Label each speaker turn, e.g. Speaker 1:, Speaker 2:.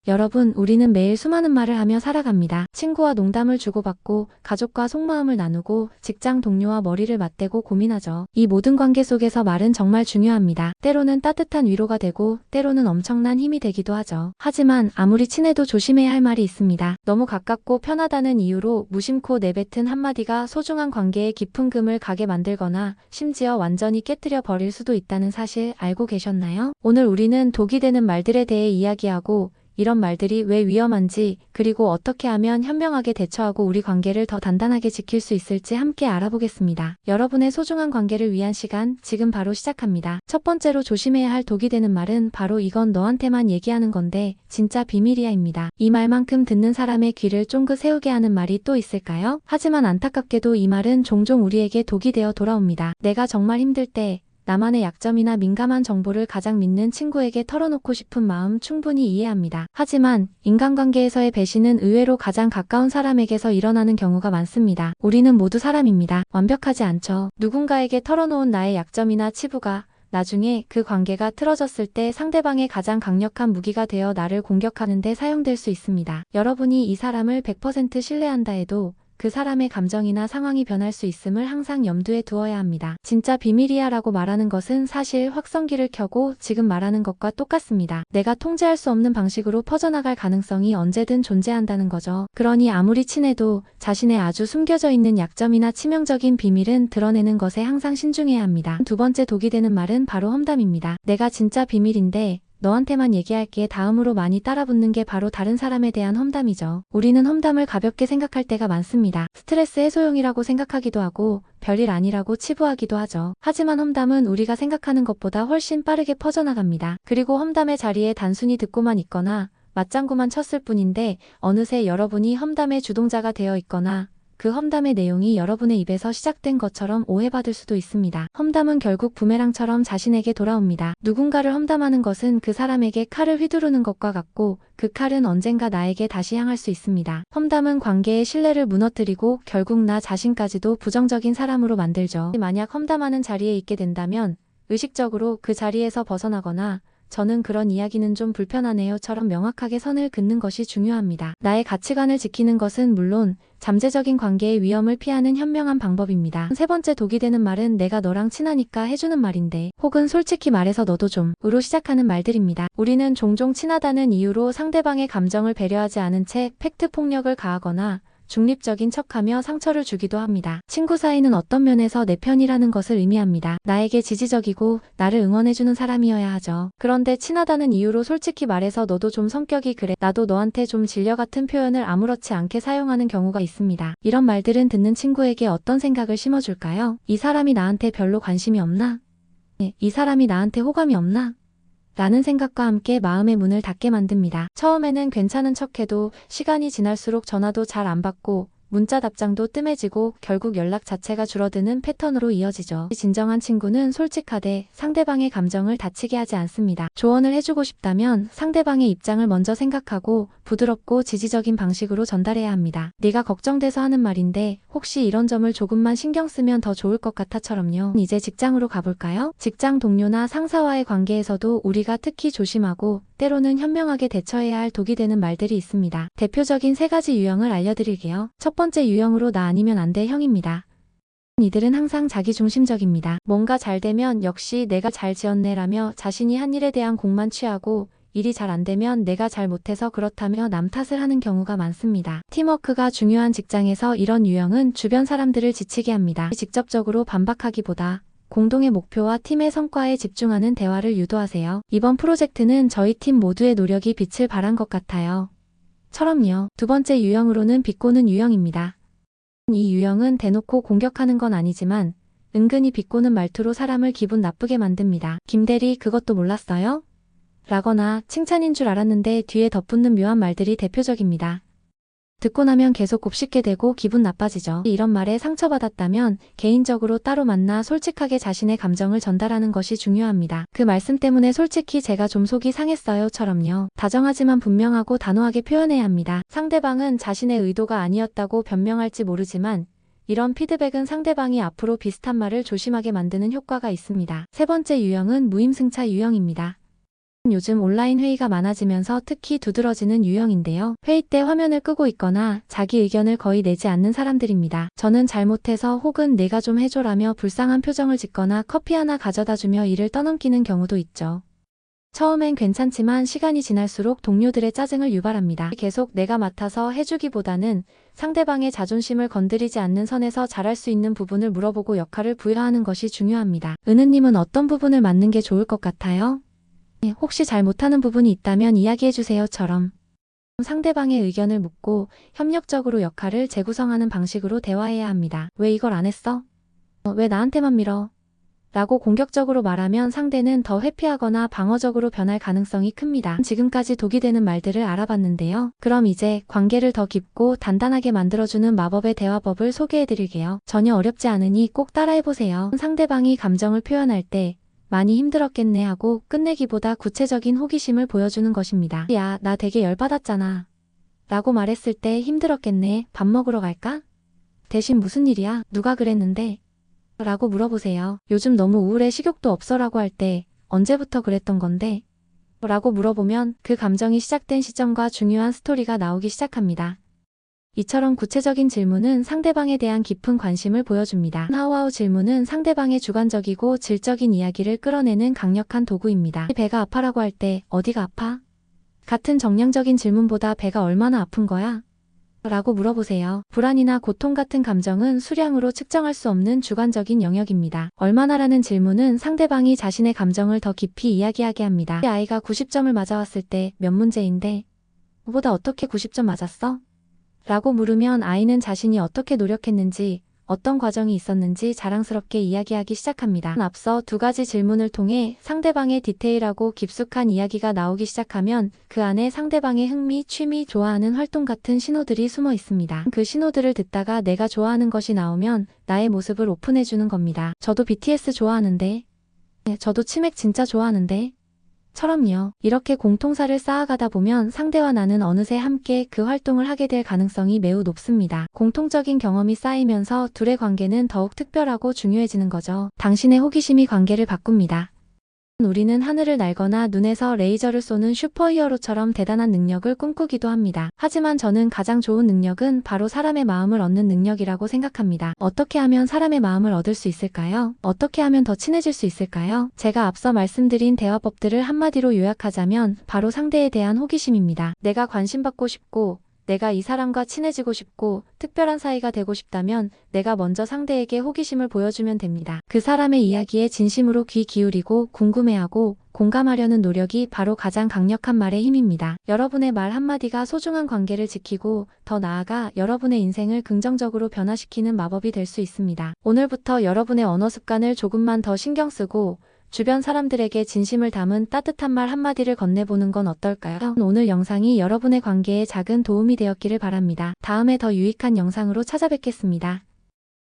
Speaker 1: 여러분, 우리는 매일 수많은 말을 하며 살아갑니다. 친구와 농담을 주고받고, 가족과 속마음을 나누고, 직장 동료와 머리를 맞대고 고민하죠. 이 모든 관계 속에서 말은 정말 중요합니다. 때로는 따뜻한 위로가 되고, 때로는 엄청난 힘이 되기도 하죠. 하지만 아무리 친해도 조심해야 할 말이 있습니다. 너무 가깝고 편하다는 이유로 무심코 내뱉은 한마디가 소중한 관계에 깊은 금을 가게 만들거나 심지어 완전히 깨뜨려 버릴 수도 있다는 사실 알고 계셨나요? 오늘 우리는 독이 되는 말들에 대해 이야기하고, 이런 말들이 왜 위험한지, 그리고 어떻게 하면 현명하게 대처하고 우리 관계를 더 단단하게 지킬 수 있을지 함께 알아보겠습니다. 여러분의 소중한 관계를 위한 시간, 지금 바로 시작합니다. 첫 번째로 조심해야 할 독이 되는 말은 바로 이건 너한테만 얘기하는 건데 진짜 비밀이야입니다. 이 말만큼 듣는 사람의 귀를 쫑긋 세우게 하는 말이 또 있을까요? 하지만 안타깝게도 이 말은 종종 우리에게 독이 되어 돌아옵니다. 내가 정말 힘들 때, 나만의 약점이나 민감한 정보를 가장 믿는 친구에게 털어놓고 싶은 마음 충분히 이해합니다. 하지만 인간관계에서의 배신은 의외로 가장 가까운 사람에게서 일어나는 경우가 많습니다. 우리는 모두 사람입니다. 완벽하지 않죠. 누군가에게 털어놓은 나의 약점이나 치부가 나중에 그 관계가 틀어졌을 때 상대방의 가장 강력한 무기가 되어 나를 공격하는 데 사용될 수 있습니다. 여러분이 이 사람을 100% 신뢰한다 해도 그 사람의 감정이나 상황이 변할 수 있음을 항상 염두에 두어야 합니다. 진짜 비밀이야 라고 말하는 것은 사실 확성기를 켜고 지금 말하는 것과 똑같습니다. 내가 통제할 수 없는 방식으로 퍼져나갈 가능성이 언제든 존재한다는 거죠. 그러니 아무리 친해도 자신의 아주 숨겨져 있는 약점이나 치명적인 비밀은 드러내는 것에 항상 신중해야 합니다. 두 번째 독이 되는 말은 바로 험담입니다. 내가 진짜 비밀인데 너한테만 얘기할게 다음으로 많이 따라붙는 게 바로 다른 사람에 대한 험담이죠. 우리는 험담을 가볍게 생각할 때가 많습니다. 스트레스 해소용이라고 생각하기도 하고 별일 아니라고 치부하기도 하죠. 하지만 험담은 우리가 생각하는 것보다 훨씬 빠르게 퍼져나갑니다. 그리고 험담의 자리에 단순히 듣고만 있거나 맞장구만 쳤을 뿐인데 어느새 여러분이 험담의 주동자가 되어 있거나 그 험담의 내용이 여러분의 입에서 시작된 것처럼 오해받을 수도 있습니다. 험담은 결국 부메랑처럼 자신에게 돌아옵니다. 누군가를 험담하는 것은 그 사람에게 칼을 휘두르는 것과 같고 그 칼은 언젠가 나에게 다시 향할 수 있습니다. 험담은 관계의 신뢰를 무너뜨리고 결국 나 자신까지도 부정적인 사람으로 만들죠. 만약 험담하는 자리에 있게 된다면 의식적으로 그 자리에서 벗어나거나 저는 그런 이야기는 좀 불편하네요처럼 명확하게 선을 긋는 것이 중요합니다. 나의 가치관을 지키는 것은 물론 잠재적인 관계의 위험을 피하는 현명한 방법입니다. 세 번째 독이 되는 말은 내가 너랑 친하니까 해주는 말인데 혹은 솔직히 말해서 너도 좀 으로 시작하는 말들입니다. 우리는 종종 친하다는 이유로 상대방의 감정을 배려하지 않은 채 팩트 폭력을 가하거나 중립적인 척하며 상처를 주기도 합니다. 친구 사이는 어떤 면에서 내 편이라는 것을 의미합니다. 나에게 지지적이고 나를 응원해주는 사람이어야 하죠. 그런데 친하다는 이유로 솔직히 말해서 너도 좀 성격이 그래, 나도 너한테 좀 질려 같은 표현을 아무렇지 않게 사용하는 경우가 있습니다. 이런 말들은 듣는 친구에게 어떤 생각을 심어줄까요? 이 사람이 나한테 별로 관심이 없나? 이 사람이 나한테 호감이 없나? 라는 생각과 함께 마음의 문을 닫게 만듭니다. 처음에는 괜찮은 척해도 시간이 지날수록 전화도 잘 안 받고 문자 답장도 뜸해지고 결국 연락 자체가 줄어드는 패턴으로 이어지죠. 진정한 친구는 솔직하되 상대방의 감정을 다치게 하지 않습니다. 조언을 해주고 싶다면 상대방의 입장을 먼저 생각하고 부드럽고 지지적인 방식으로 전달해야 합니다. 네가 걱정돼서 하는 말인데 혹시 이런 점을 조금만 신경 쓰면 더 좋을 것 같아처럼요. 이제 직장으로 가볼까요? 직장 동료나 상사와의 관계에서도 우리가 특히 조심하고 때로는 현명하게 대처해야 할 독이 되는 말들이 있습니다. 대표적인 세 가지 유형을 알려드릴게요. 첫 번째 유형으로 나 아니면 안 돼 형입니다. 이들은 항상 자기중심적입니다. 뭔가 잘 되면 역시 내가 잘 지었네 라며 자신이 한 일에 대한 공만 취하고 일이 잘 안 되면 내가 잘 못해서 그렇다며 남 탓을 하는 경우가 많습니다. 팀워크가 중요한 직장에서 이런 유형은 주변 사람들을 지치게 합니다. 직접적으로 반박하기보다 공동의 목표와 팀의 성과에 집중하는 대화를 유도하세요. 이번 프로젝트는 저희 팀 모두의 노력이 빛을 발한 것 같아요. 처럼요. 두 번째 유형으로는 비꼬는 유형입니다. 이 유형은 대놓고 공격하는 건 아니지만 은근히 비꼬는 말투로 사람을 기분 나쁘게 만듭니다. 김대리 그것도 몰랐어요? 라거나 칭찬인 줄 알았는데 뒤에 덧붙는 묘한 말들이 대표적입니다. 듣고 나면 계속 곱씹게 되고 기분 나빠지죠. 이런 말에 상처받았다면 개인적으로 따로 만나 솔직하게 자신의 감정을 전달하는 것이 중요합니다. 그 말씀 때문에 솔직히 제가 좀 속이 상했어요처럼요. 다정하지만 분명하고 단호하게 표현해야 합니다. 상대방은 자신의 의도가 아니었다고 변명할지 모르지만 이런 피드백은 상대방이 앞으로 비슷한 말을 조심하게 만드는 효과가 있습니다. 세 번째 유형은 무임승차 유형입니다. 요즘 온라인 회의가 많아지면서 특히 두드러지는 유형인데요. 회의 때 화면을 끄고 있거나 자기 의견을 거의 내지 않는 사람들입니다. 저는 잘못해서 혹은 내가 좀 해줘라며 불쌍한 표정을 짓거나 커피 하나 가져다 주며 일을 떠넘기는 경우도 있죠. 처음엔 괜찮지만 시간이 지날수록 동료들의 짜증을 유발합니다. 계속 내가 맡아서 해주기보다는 상대방의 자존심을 건드리지 않는 선에서 잘할 수 있는 부분을 물어보고 역할을 부여하는 것이 중요합니다. 은우님은 어떤 부분을 맡는 게 좋을 것 같아요? 혹시 잘 못하는 부분이 있다면 이야기해주세요처럼 상대방의 의견을 묻고 협력적으로 역할을 재구성하는 방식으로 대화해야 합니다. 왜 이걸 안 했어? 왜 나한테만 밀어? 라고 공격적으로 말하면 상대는 더 회피하거나 방어적으로 변할 가능성이 큽니다. 지금까지 독이 되는 말들을 알아봤는데요. 그럼 이제 관계를 더 깊고 단단하게 만들어주는 마법의 대화법을 소개해드릴게요. 전혀 어렵지 않으니 꼭 따라해보세요. 상대방이 감정을 표현할 때 많이 힘들었겠네 하고 끝내기보다 구체적인 호기심을 보여주는 것입니다. 야, 나 되게 열받았잖아. 라고 말했을 때 힘들었겠네. 밥 먹으러 갈까? 대신 무슨 일이야? 누가 그랬는데? 라고 물어보세요. 요즘 너무 우울해 식욕도 없어 라고 할 때 언제부터 그랬던 건데? 라고 물어보면 그 감정이 시작된 시점과 중요한 스토리가 나오기 시작합니다. 이처럼 구체적인 질문은 상대방에 대한 깊은 관심을 보여줍니다. 하우하우 질문은 상대방의 주관적이고 질적인 이야기를 끌어내는 강력한 도구입니다. 배가 아파라고 할 때 어디가 아파? 같은 정량적인 질문보다 배가 얼마나 아픈 거야? 라고 물어보세요. 불안이나 고통 같은 감정은 수량으로 측정할 수 없는 주관적인 영역입니다. 얼마나라는 질문은 상대방이 자신의 감정을 더 깊이 이야기하게 합니다. 아이가 90점을 맞아왔을 때 몇 문제인데? 보다 어떻게 90점 맞았어? 라고 물으면 아이는 자신이 어떻게 노력했는지, 어떤 과정이 있었는지 자랑스럽게 이야기하기 시작합니다. 앞서 두 가지 질문을 통해 상대방의 디테일하고 깊숙한 이야기가 나오기 시작하면 그 안에 상대방의 흥미, 취미, 좋아하는 활동 같은 신호들이 숨어 있습니다. 그 신호들을 듣다가 내가 좋아하는 것이 나오면 나의 모습을 오픈해주는 겁니다. 저도 BTS 좋아하는데. 저도 치맥 진짜 좋아하는데. 처럼요. 이렇게 공통사를 쌓아가다 보면 상대와 나는 어느새 함께 그 활동을 하게 될 가능성이 매우 높습니다. 공통적인 경험이 쌓이면서 둘의 관계는 더욱 특별하고 중요해지는 거죠. 당신의 호기심이 관계를 바꿉니다. 우리는 하늘을 날거나 눈에서 레이저를 쏘는 슈퍼히어로처럼 대단한 능력을 꿈꾸기도 합니다. 하지만 저는 가장 좋은 능력은 바로 사람의 마음을 얻는 능력이라고 생각합니다. 어떻게 하면 사람의 마음을 얻을 수 있을까요? 어떻게 하면 더 친해질 수 있을까요? 제가 앞서 말씀드린 대화법들을 한마디로 요약하자면 바로 상대에 대한 호기심입니다. 내가 관심받고 싶고 내가 이 사람과 친해지고 싶고 특별한 사이가 되고 싶다면 내가 먼저 상대에게 호기심을 보여주면 됩니다. 그 사람의 이야기에 진심으로 귀 기울이고 궁금해하고 공감하려는 노력이 바로 가장 강력한 말의 힘입니다. 여러분의 말 한마디가 소중한 관계를 지키고 더 나아가 여러분의 인생을 긍정적으로 변화시키는 마법이 될 수 있습니다. 오늘부터 여러분의 언어 습관을 조금만 더 신경 쓰고 주변 사람들에게 진심을 담은 따뜻한 말 한마디를 건네보는 건 어떨까요? 오늘 영상이 여러분의 관계에 작은 도움이 되었기를 바랍니다. 다음에 더 유익한 영상으로 찾아뵙겠습니다.